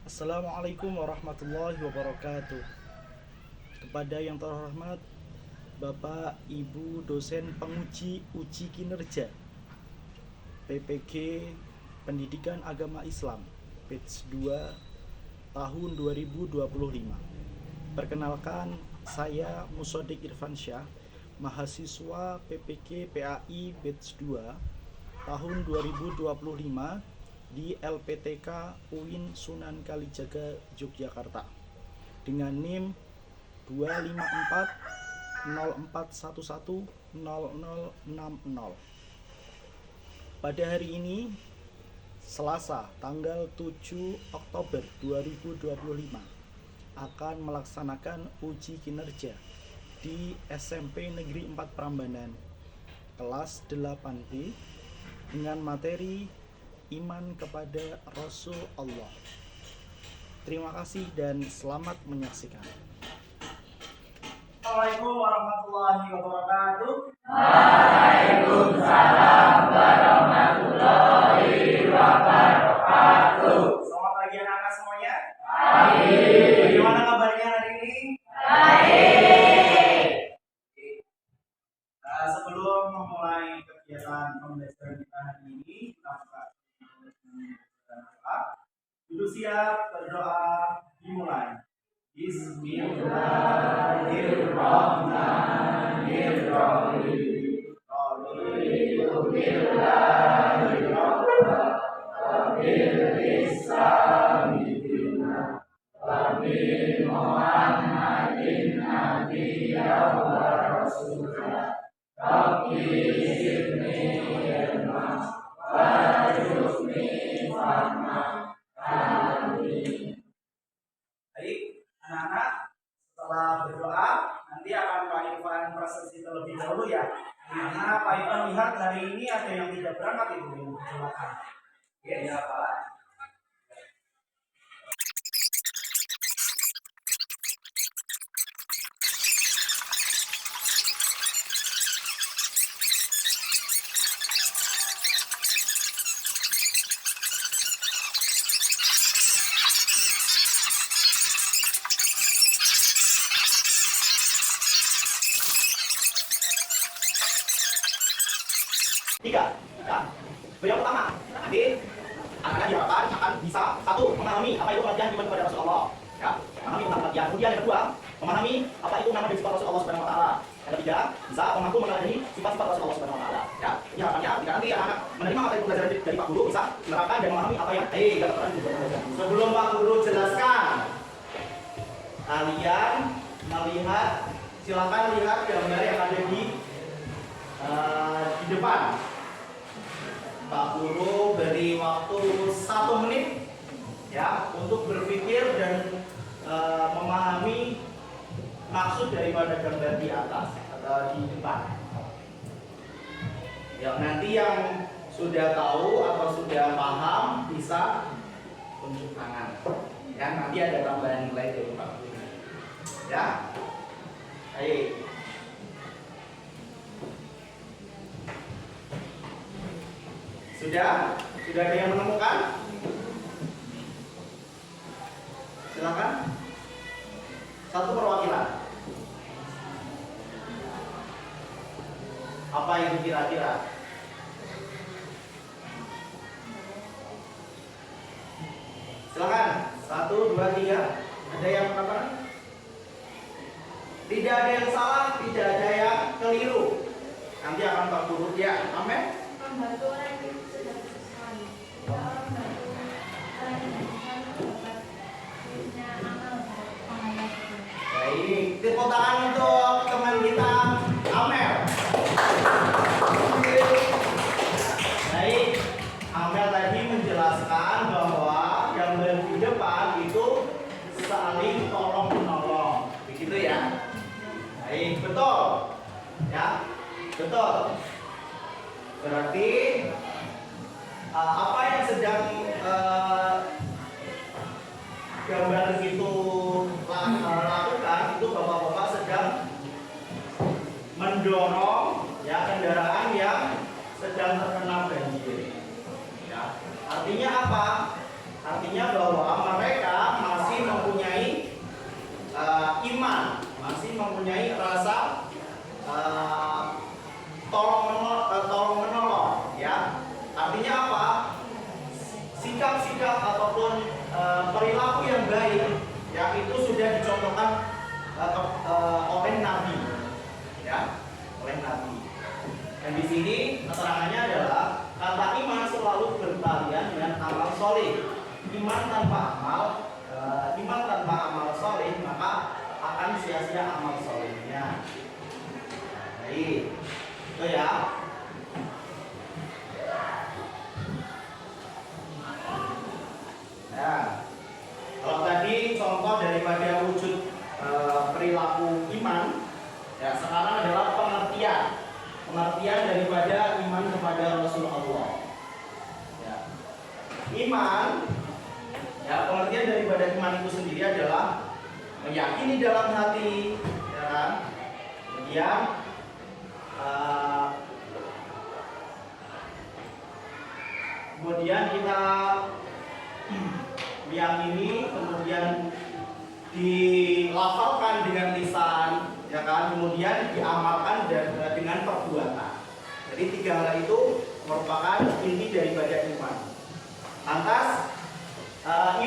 Assalamualaikum warahmatullahi wabarakatuh. Kepada yang terhormat Bapak Ibu dosen penguji uji kinerja PPG Pendidikan Agama Islam batch 2 tahun 2025. Perkenalkan, saya Musodik Irfansyah, mahasiswa PPG PAI batch 2 tahun 2025 di LPTK UIN Sunan Kalijaga Yogyakarta dengan NIM 25404110060. Pada hari ini Selasa tanggal 7 Oktober 2025 akan melaksanakan uji kinerja di SMP Negeri 4 Prambanan kelas 8B dengan materi iman kepada Rasul Allah. Terima kasih dan selamat menyaksikan. Assalamualaikum warahmatullahi wabarakatuh. Waalaikumsalam warahmatullahi wabarakatuh. Selamat pagi anak-anak semuanya. Baik. Bagaimana kabarnya hari ini? Baik. Sebelum memulai kegiatan pembelajaran kita hari ini, kita buka doa. Duduk siap, berdoa, dimulai. Bismillahirrahmanirrahim. Baik, anak-anak, setelah berdoa, nanti akan Pak Irfan prosesi terlebih dahulu ya. Karena Pak Irfan lihat hari ini ada yang tidak berangkat itu, silakan. Ya, Pak. Tiga. Yang pertama, nanti anak-anak diharapkan akan bisa satu memahami apa itu pengertian iman kepada Rasulullah. Ya, memahami tentang pengertian. Kemudian yang kedua, memahami apa itu nama dan sifat Rasulullah Subhanahu Wa Taala. Yang ketiga, bisa mampu mengenali sifat-sifat Rasulullah Subhanahu Wa Taala. Ya, ini harapannya jika nanti anak menerima materi pelajaran dari Pak Guru bisa menerapkan dan memahami apa yang Sebelum Pak Guru jelaskan, kalian melihat, silakan lihat gambar yang ada di depan. Pak Guru beri waktu 1 menit ya untuk berpikir dan memahami maksud daripada gambar di atas atau di depan. Ya, nanti yang sudah tahu atau sudah paham bisa tunjuk tangan. Ya, nanti ada tambahan nilai dari Pak Guru. Ya. Baik. Sudah ada yang menemukan? Silakan. Satu perwakilan. Apa itu kira-kira? Silakan. 1, 2, 3. Ada yang apa? Tidak ada yang salah, tidak ada yang keliru. Nanti akan Pak Guru ya. Amin. Membantu orang yang sedang kesusahan, membantu orang yang tidak dapat punya amal pahala. Baik, tepuk tangan untuk teman kita Amel. Baik, Amel tadi menjelaskan bahwa gambar di depan itu saling tolong menolong, begitu ya? Baik, betul, ya, betul. Berarti apa yang sedang gambar itu lakukan itu bapak-bapak sedang mendorong ya kendaraan yang sedang terkena banjir. Ya. Artinya apa? Artinya bahwa mereka sikap-sikap ataupun perilaku yang baik ya itu sudah dicontohkan oleh Nabi, ya, oleh Nabi. Dan di sini keterangannya adalah kata iman selalu bertalian dengan amal soleh. Iman tanpa amal soleh maka akan sia-sia amal solehnya. Baik, itu ya. Nah, kalau tadi contoh daripada wujud perilaku iman, ya sekarang adalah pengertian daripada iman kepada Rasulullah. Ya. Iman, ya pengertian daripada iman itu sendiri adalah meyakini dalam hati, ya kan? Kemudian kita meyakini, kemudian dilafalkan dengan lisan, ya kan? Kemudian diamalkan dengan perbuatan. Jadi tiga hal itu merupakan inti daripada iman. Lantas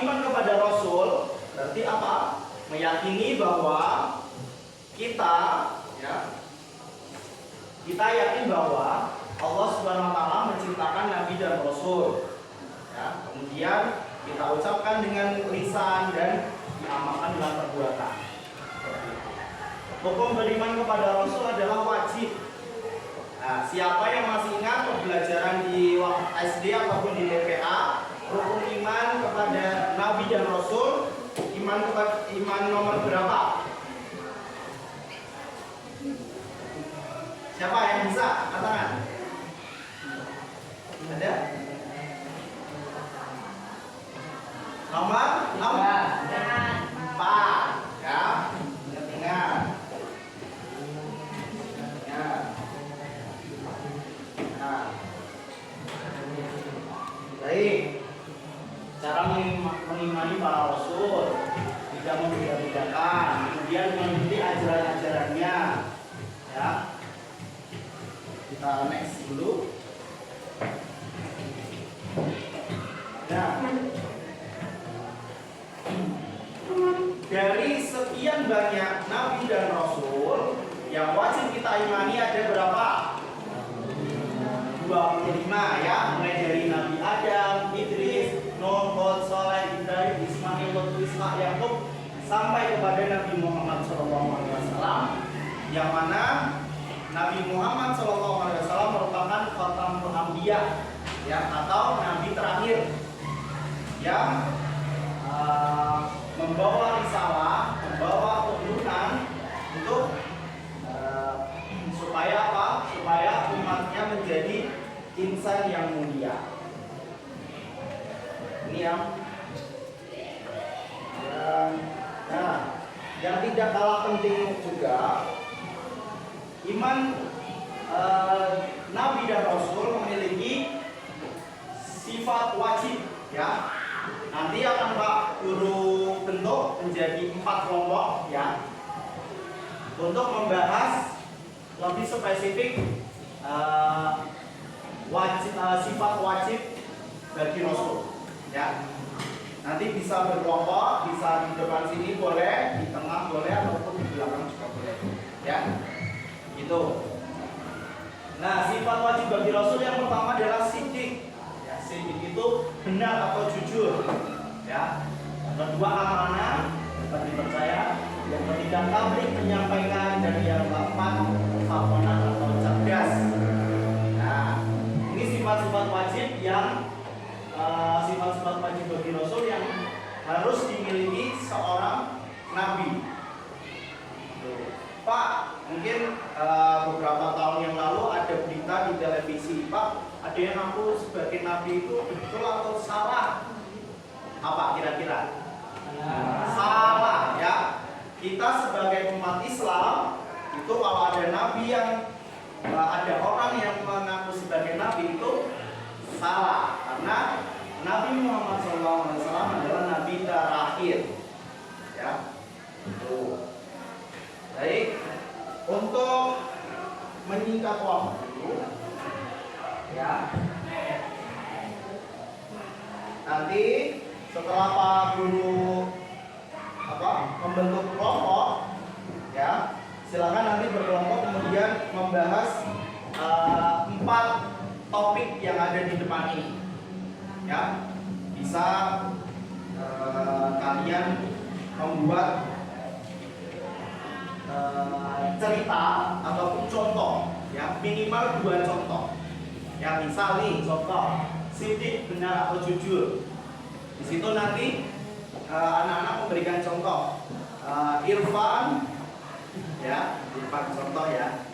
iman kepada Rasul berarti apa? Meyakini bahwa kita yakin bahwa Allah Subhanahu wa taala menciptakan nabi dan rasul. Ya, kemudian kita ucapkan dengan lisan dan diamalkan dengan perbuatan. Hukum beriman kepada Rasul adalah wajib. Nah, siapa yang masih ingat pembelajaran di SD ataupun di TPA, rukun iman kepada Nabi dan Rasul, iman nomor berapa? Siapa yang bisa? Katakan. Ada? Nomor 4, ya. Ingat. Nah. Baik. Cara mengimani para rasul, tidak membeda-bedakan, kemudian mengikuti ajaran-ajarannya. Ya. Kita next dulu. Nah, dari sekian banyak nabi dan rasul yang wajib kita imani ada berapa? 25 ya, mulai dari Nabi Adam, Idris, Nuh, Hud, Saleh, Ibrahim, Ismail, Lut, Ishaq, Yakub sampai kepada Nabi Muhammad SAW, yang mana Nabi Muhammad SAW merupakan khatamul anbiya, ya, atau nabi terakhir yang membawa risalah, membawa tuntunan untuk supaya apa? Supaya umatnya menjadi insan yang mulia. Ini yang tidak kalah penting juga, iman Nabi dan Rasul memiliki sifat wajib, ya. Nanti akan Pak Guru bentuk menjadi 4 kelompok, ya, untuk membahas lebih spesifik sifat wajib bagi Rasul, ya. Nanti bisa berkelompok, bisa di depan sini boleh, di tengah boleh, ataupun di belakang juga boleh, ya. Gitu. Nah, sifat wajib bagi Rasul yang pertama adalah sidik. Ya, sidik itu benar atau jujur, ya. Yang kedua amanah, dapat dipercaya. Yang ketiga tabligh, menyampaikan. Dan yang keempat fatonah atau cerdas. Nah, ini sifat-sifat wajib yang sifat-sifat wajib bagi Rasul yang harus dimiliki seorang nabi. Pak, mungkin beberapa tahun yang lalu ada berita di televisi, Pak, ada yang ngaku sebagai nabi itu betul atau salah? Apa kira-kira? Salah, ya. Kita sebagai umat Islam itu kalau ada nabi yang ada orang yang mengaku sebagai nabi itu salah, karena Nabi Muhammad SAW adalah nabi terakhir, ya. Baik, untuk menyingkat waktu, ya. nanti setelah Pak Guru membentuk kelompok, ya silakan nanti berkelompok kemudian membahas 4 topik yang ada di depan ini, ya bisa kalian membuat cerita ataupun contoh, ya minimal 2 contoh. Ya misal nih contoh Sidik benar atau jujur. Di situ nanti anak-anak memberikan contoh. Irfan, ya Irfan contoh ya.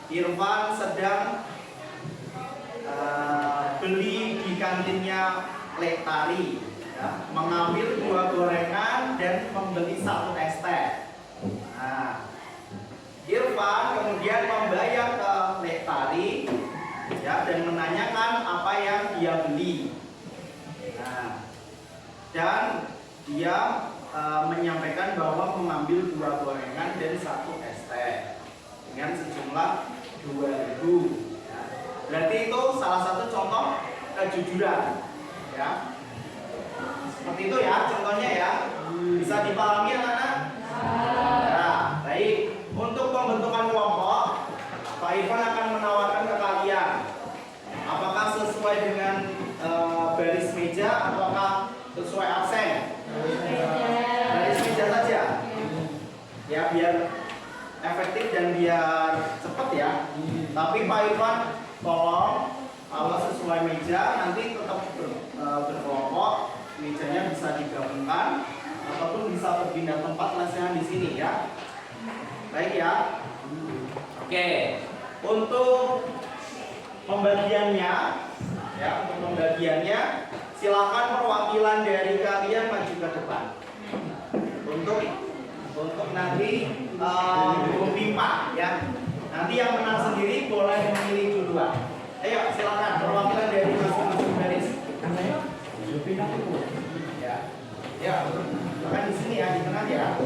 Irfan sedang beli di kantinnya Lektari, ya, mengambil 2 gorengan dan membeli 1 es teh. Nah, Irfan kemudian membayar ke Lektari, ya, dan menanyakan apa yang dia beli. Nah, dan dia menyampaikan bahwa mengambil 2 gorengan dan 1 es teh dengan sejumlah 2.000. Ya. Berarti itu salah satu contoh kejujuran, ya. Seperti itu ya contohnya ya. Bisa dipahami anak-anak? Nah, baik. Untuk pembentukan kelompok, Pak Irfan akan menawarkan ke kalian apakah sesuai dengan baris meja ataukah sesuai absen. Baris meja saja, ya biar efektif dan biar cepat ya. Tapi Pak Irfan tolong kalau sesuai meja nanti tetap berkelompok, mejanya bisa digabungkan ataupun bisa berpindah tempat lesehan di sini ya. Baik ya. Oke. Untuk pembagiannya, ya untuk pembagiannya silakan perwakilan dari kalian maju ke depan untuk nanti memimpin ya. Nanti yang menang sendiri boleh memilih duluan. Ayo silakan perwakilan dari masing-masing baris. Ya, ya, bahkan di sini ya, di tengah ya.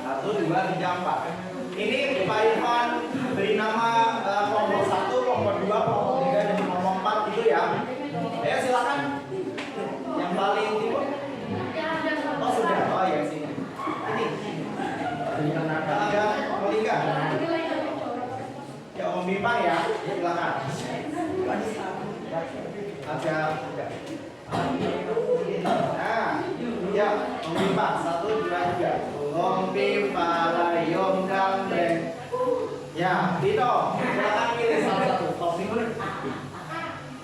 1, 2, 3, 4. Ini Pak Irfan beri nama kelompok 1, kelompok 2, kelompok 3, dan kelompok 4 gitu ya. Ayo silakan. Yang paling timur. Oh sudah, oh ya sini. Ini. Ada kelompok 3. Ya Om Bipang ya, silakan. Ada. Nah, ya Om Bipang 1, 2, 3. Ngompi parayong gambreng. Ya, Dito, silakan pilih salah satu. Topik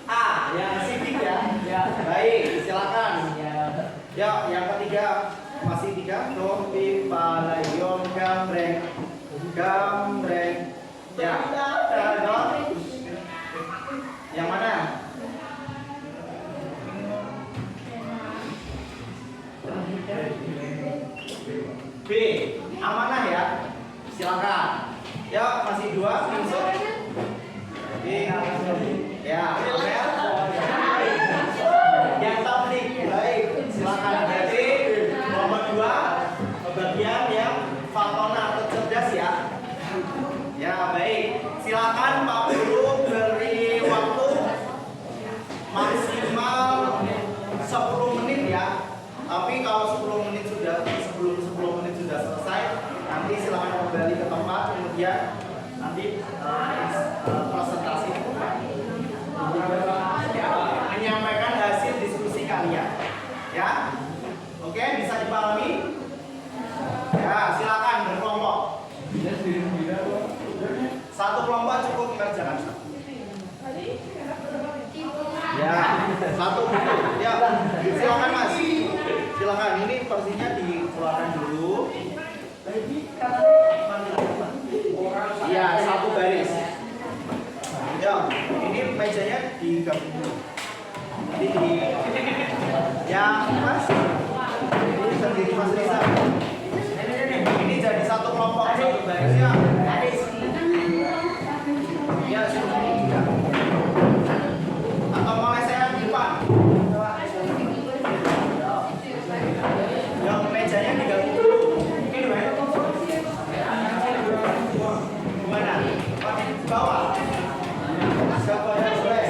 A, yang sidik ya. Ya. Baik, silakan. Ya, yang ketiga masih 3. Ngompi parayong gambreng. Gambreng. Ya. Yang mana? B, amanah ya. Silakan. Ya, masih 2, Vincent. B, ya, Amel. Yang tablik. Baik, silakan. Jadi nomor 2 bagian yang Fatona atau cerdas ya. Ya, baik. Silakan Pak Guru beri waktu maksimal 10 menit ya. Tapi kalau 10 menit sudah selesai, nanti silakan kembali ke tempat, kemudian nanti presentasi ya, menyampaikan hasil diskusi kalian ya. Oke, bisa dipahami ya. Silakan berkelompok. 1 kelompok cukup mengerjakan 1 ya. 1 buku ya. Silakan Mas, silakan. Ini versinya dikeluarkan dulu. Ya, 1 baris. Ya, ini mejanya digabung dulu. Nanti ya Mas, ini sendiri Mas Risa. Ini jadi 1 kelompok, 1 baris ya. Ya, sudah. Atau mulai saya di depan. Yang mejanya digabung dulu. Ini dua. Gimana? Bawah. Siapa yang boleh?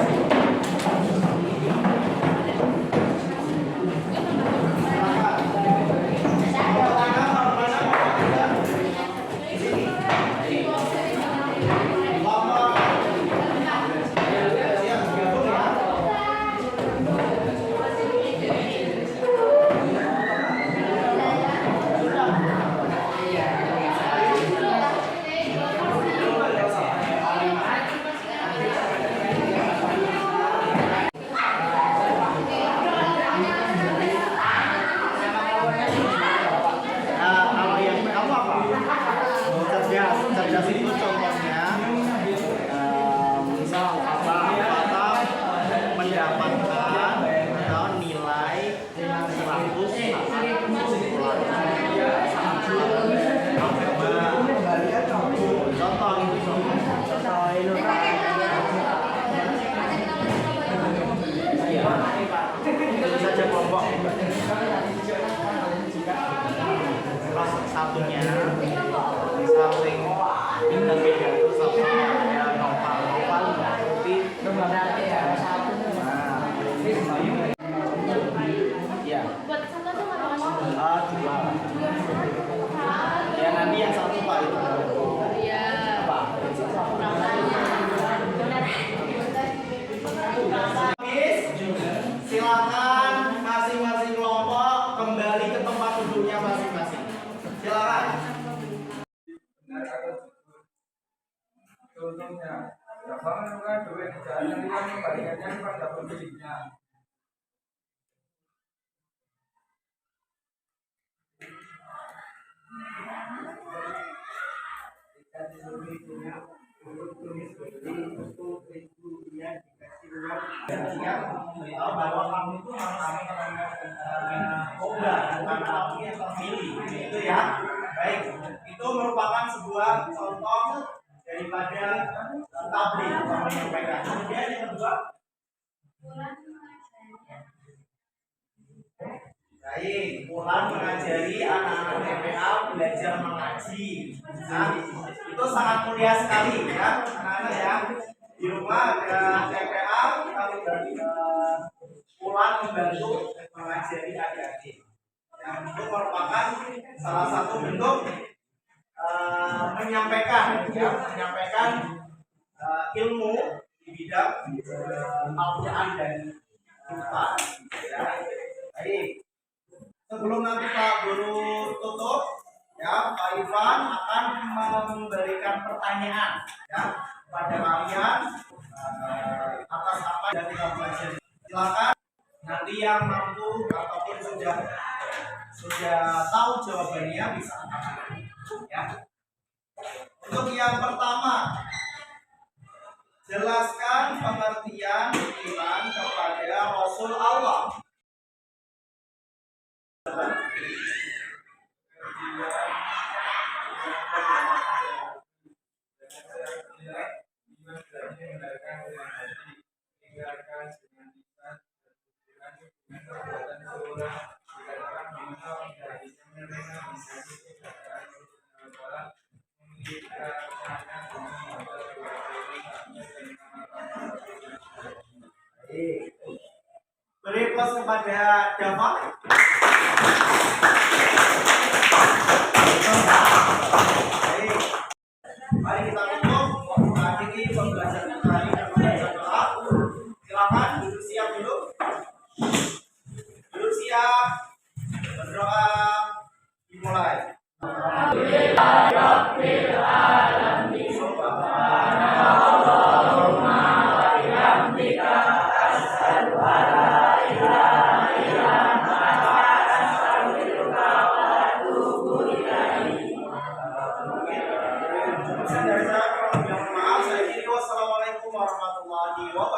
mendapatkan atau nilai 100. Contoh itu itu saja kelompok. Kelas satunya saling beda-beda itu sama ya novel tapi ya Buat satu tuh nggak ngomong. dua ya nanti yang satu pak itu Iya. apa silakan masing-masing kelompok kembali ke tempat duduknya masing-masing. Silakan. Contohnya, dapat menemukan duit jalan yang membalikannya pada pemiliknya. Memberitahu bahwa kamu itu harus coba bukan kamu yang terpilih itu ya. Baik, itu merupakan sebuah contoh daripada tabligh yang menyampaikan. Kemudian yang kedua, baik, pulang mengajari anak-anak TPA belajar mengaji. Nah, itu sangat mulia sekali ya, anak-anak ya. Di rumah ada TPA, kalau pulang membantu mengajari adik-adik. Yang itu merupakan salah satu bentuk menyampaikan ilmu di bidang Al-Quran dan Al-Quran. Ya. Baik. Sebelum nanti Pak Guru tutup, ya Pak Ivan akan memberikan pertanyaan ya kepada kalian atas apa yang kita pelajari. Silakan nanti yang mampu ataupun sudah tahu jawabannya bisa angkat. Ya. Untuk yang pertama, jelaskan pengertian iman kepada Rasul Allah. Beri plus kepada Dava. Baik. Mari kita tutup. Saat ini pembelajaran kita hari ini belajar doa. Silakan duduk siap dulu. Duduk siap. Berdoa. Dimulai. Wassalamualaikum warahmatullahi wabarakatuh.